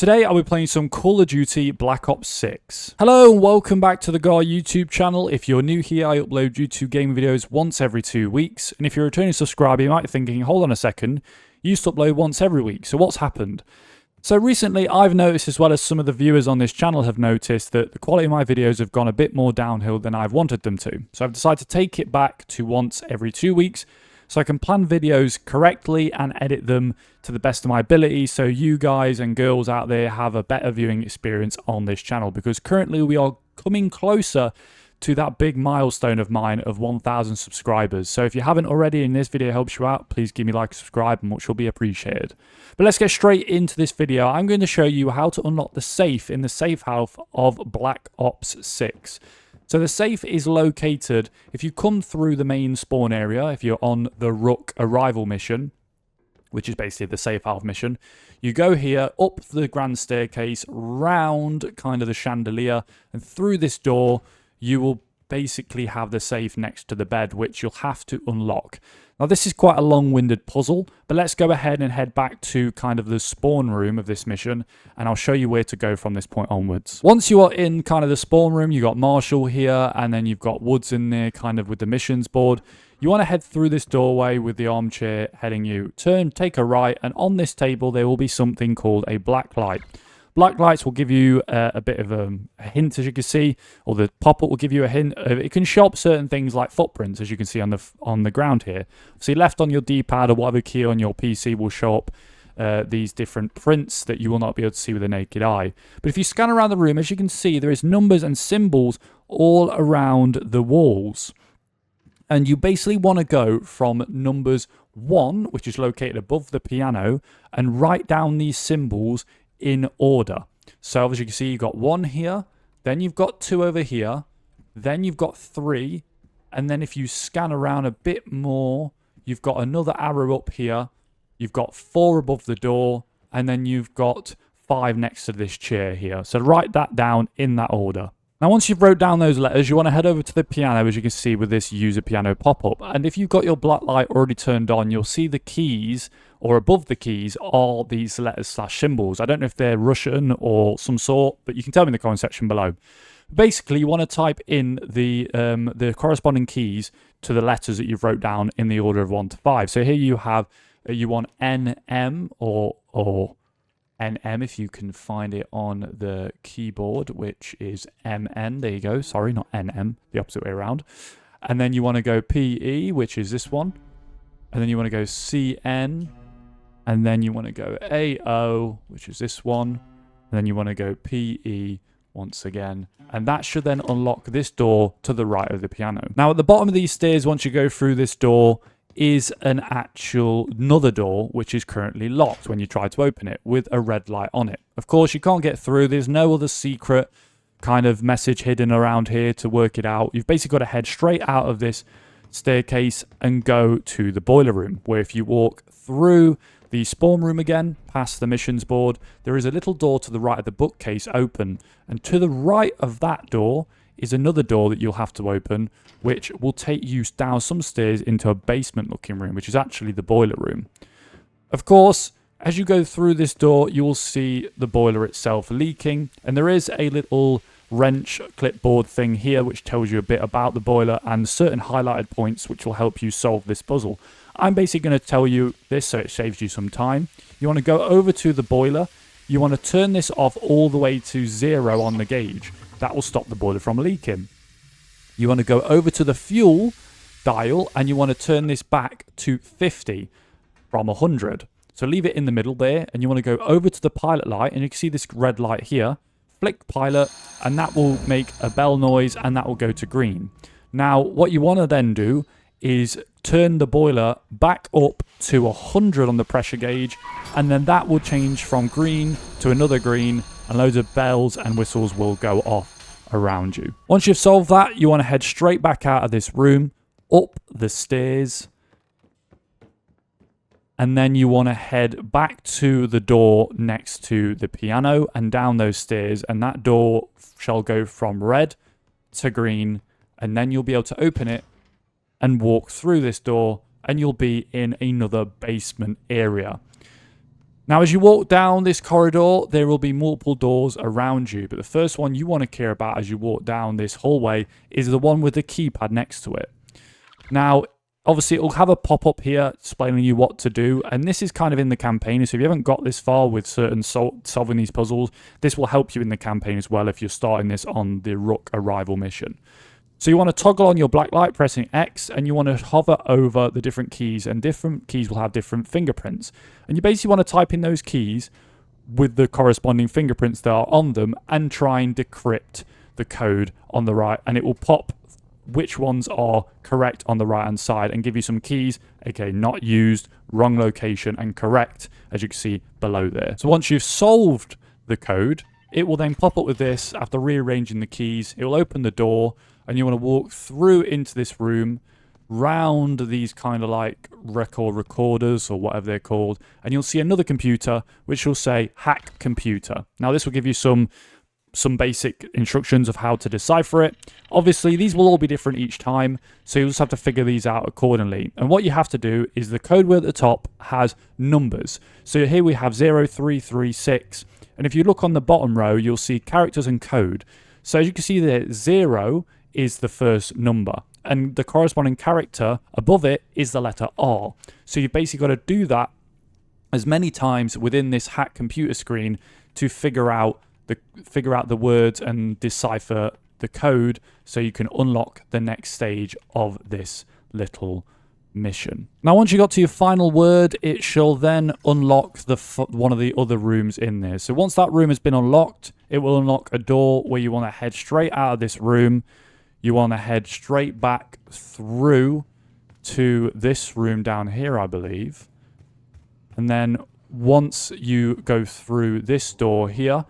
Today I'll be playing some Call of Duty Black Ops 6. Hello and welcome back to the Gar YouTube channel. If you're new here, I upload YouTube game videos once every 2 weeks. And if you're a returning subscriber, you might be thinking, hold on a second, you used to upload once every week, so what's happened? So recently I've noticed, as well as some of the viewers on this channel have noticed, that the quality of my videos have gone a bit more downhill than I've wanted them to. So I've decided to take it back to once every 2 weeks, so I can plan videos correctly and edit them to the best of my ability so you guys and girls out there have a better viewing experience on this channel, because currently we are coming closer to that big milestone of mine of 1,000 subscribers. So if you haven't already and this video helps you out, please give me a like, subscribe, and much will be appreciated. But let's get straight into this video. I'm going to show you how to unlock the safe in the safe house of Black Ops 6. So the safe is located, if you come through the main spawn area, if you're on the Rook arrival mission, which is basically the safe house mission, you go here, up the grand staircase, round kind of the chandelier, and through this door, you will basically have the safe next to the bed, which you'll have to unlock. Now, this is quite a long-winded puzzle, but let's go ahead and head back to kind of the spawn room of this mission, and I'll show you where to go from this point onwards. Once you are in kind of the spawn room, you've got Marshall here, and then you've got Woods in there kind of with the missions board. You want to head through this doorway with the armchair heading you. Turn, take a right, and on this table there will be something called a black light. Black lights will give you a bit of a hint, as you can see, or the pop-up will give you a hint. It can show up certain things like footprints, as you can see on the ground here. So left on your D-pad or whatever key on your PC will show up these different prints that you will not be able to see with the naked eye. But if you scan around the room, as you can see, there is numbers and symbols all around the walls. And you basically want to go from numbers 1, which is located above the piano, and write down these symbols in order. So as you can see, you've got 1 here, then you've got 2 over here, then you've got 3, and then if you scan around a bit more, you've got another arrow up here, you've got 4 above the door, and then you've got 5 next to this chair here. So write that down in that order. Now, once you've wrote down those letters, you want to head over to the piano, as you can see with this user piano pop-up. And if you've got your black light already turned on, you'll see the keys, or above the keys, are these letters / symbols. I don't know if they're Russian or some sort, but you can tell me in the comment section below. Basically, you want to type in the corresponding keys to the letters that you've wrote down in the order of 1 to 5. So here you have, you want NM or NM, if you can find it on the keyboard, which is MN. There you go. Sorry, not NM, the opposite way around. And then you want to go PE, which is this one. And then you want to go CN. And then you want to go AO, which is this one. And then you want to go PE once again. And that should then unlock this door to the right of the piano. Now, at the bottom of these stairs, once you go through this door, is another door which is currently locked when you try to open it with a red light on it. Of course, you can't get through. There's no other secret kind of message hidden around here to work it out. You've basically got to head straight out of this staircase and go to the boiler room, where if you walk through the spawn room again, past the missions board, there is a little door to the right of the bookcase open, and to the right of that door is another door that you'll have to open, which will take you down some stairs into a basement looking room, which is actually the boiler room. Of course, as you go through this door, you will see the boiler itself leaking, and there is a little wrench clipboard thing here which tells you a bit about the boiler and certain highlighted points which will help you solve this puzzle. I'm basically going to tell you this so it saves you some time. You want to go over to the boiler. You want to turn this off all the way to 0 on the gauge. That will stop the boiler from leaking. You want to go over to the fuel dial and you want to turn this back to 50 from 100. So leave it in the middle there, and you want to go over to the pilot light, and you can see this red light here. Flick pilot, and that will make a bell noise, and that will go to green. Now, what you want to then do is turn the boiler back up to 100 on the pressure gauge, and then that will change from green to another green, and loads of bells and whistles will go off around you. Once you've solved that, you want to head straight back out of this room, up the stairs, and then you want to head back to the door next to the piano and down those stairs, and that door shall go from red to green, and then you'll be able to open it and walk through this door, and you'll be in another basement area. Now, as you walk down this corridor, there will be multiple doors around you, but the first one you want to care about as you walk down this hallway is the one with the keypad next to it. Now, obviously, it will have a pop-up here explaining you what to do, and this is kind of in the campaign, so if you haven't got this far with certain solving these puzzles, this will help you in the campaign as well if you're starting this on the Rook Arrival mission. So you want to toggle on your black light, pressing X, and you want to hover over the different keys, and different keys will have different fingerprints. And you basically want to type in those keys with the corresponding fingerprints that are on them and try and decrypt the code on the right, and it will pop which ones are correct on the right hand side and give you some keys, aka not used, wrong location, and correct, as you can see below there. So once you've solved the code, it will then pop up with this. After rearranging the keys, it will open the door, and you want to walk through into this room, round these kind of like recorders or whatever they're called, and you'll see another computer which will say hack computer. Now this will give you some basic instructions of how to decipher it. Obviously, these will all be different each time, so you'll just have to figure these out accordingly. And what you have to do is the code word at the top has numbers. So here we have 0336, and if you look on the bottom row, you'll see characters and code. So as you can see there, 0 is the first number, and the corresponding character above it is the letter R. So you've basically got to do that as many times within this hack computer screen to figure out the words and decipher the code, so you can unlock the next stage of this little mission. Now, once you got to your final word, it shall then unlock one of the other rooms in there. So once that room has been unlocked, it will unlock a door where you want to head straight out of this room. You want to head straight back through to this room down here, I believe. And then once you go through this door here,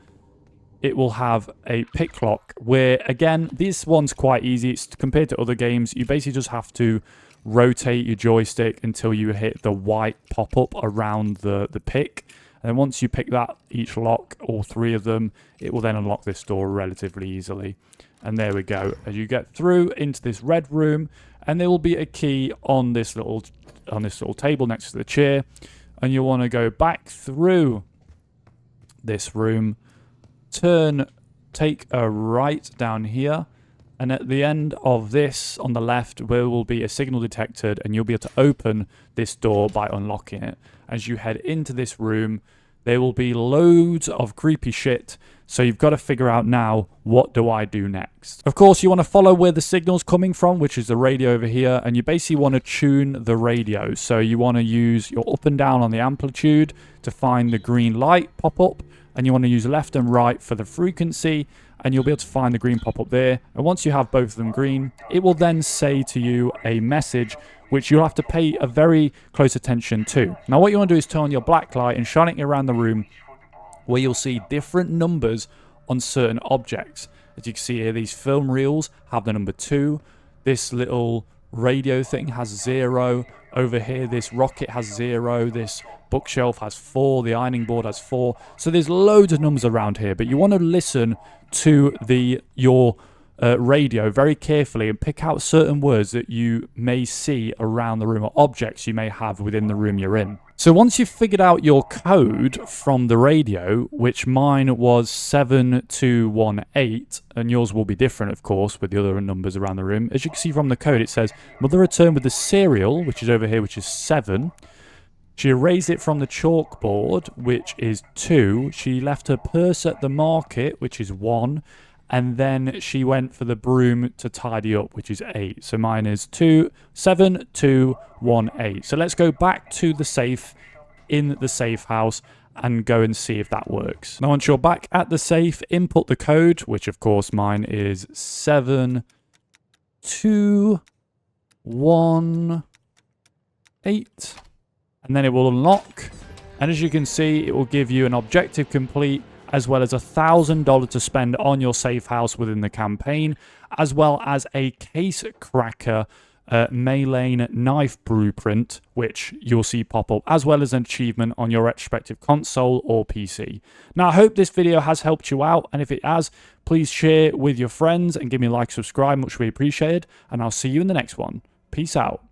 it will have a pick lock where, again, this one's quite easy. It's compared to other games. You basically just have to rotate your joystick until you hit the white pop-up around the pick. And then once you pick that, each lock, all three of them, it will then unlock this door relatively easily. And there we go. As you get through into this red room, and there will be a key on this little table next to the chair, and you'll want to go back through this room, take a right down here, and at the end of this on the left there will be a signal detected, and you'll be able to open this door by unlocking it. As you head into this room, there will be loads of creepy shit, so you've got to figure out now, what do I do next? Of course, you want to follow where the signal's coming from, which is the radio over here, and you basically want to tune the radio. So you want to use your up and down on the amplitude to find the green light pop up, and you want to use left and right for the frequency, and you'll be able to find the green pop up there. And once you have both of them green, it will then say to you a message which you'll have to pay a very close attention to. Now what you want to do is turn on your black light and shine it around the room, where you'll see different numbers on certain objects. As you can see here, these film reels have the number 2. This little radio thing has 0. Over here, this rocket has 0. This bookshelf has 4. The ironing board has 4. So there's loads of numbers around here, but you want to listen to your radio very carefully and pick out certain words that you may see around the room, or objects you may have within the room you're in. So once you've figured out your code from the radio, which mine was 7218, and yours will be different, of course, with the other numbers around the room. As you can see from the code, it says, Mother returned with the cereal, which is over here, which is 7. She erased it from the chalkboard, which is 2. She left her purse at the market, which is 1. And then she went for the broom to tidy up, which is 8. So mine is 7218. So let's go back to the safe in the safe house and go and see if that works. Now once you're back at the safe, input the code, which of course mine is 7218. And then it will unlock. And as you can see, it will give you an objective complete, as well as $1,000 to spend on your safe house within the campaign, as well as a case cracker Maylane knife blueprint, which you'll see pop up, as well as an achievement on your respective console or PC. Now, I hope this video has helped you out, and if it has, please share with your friends and give me a like, subscribe, much we appreciated, and I'll see you in the next one. Peace out.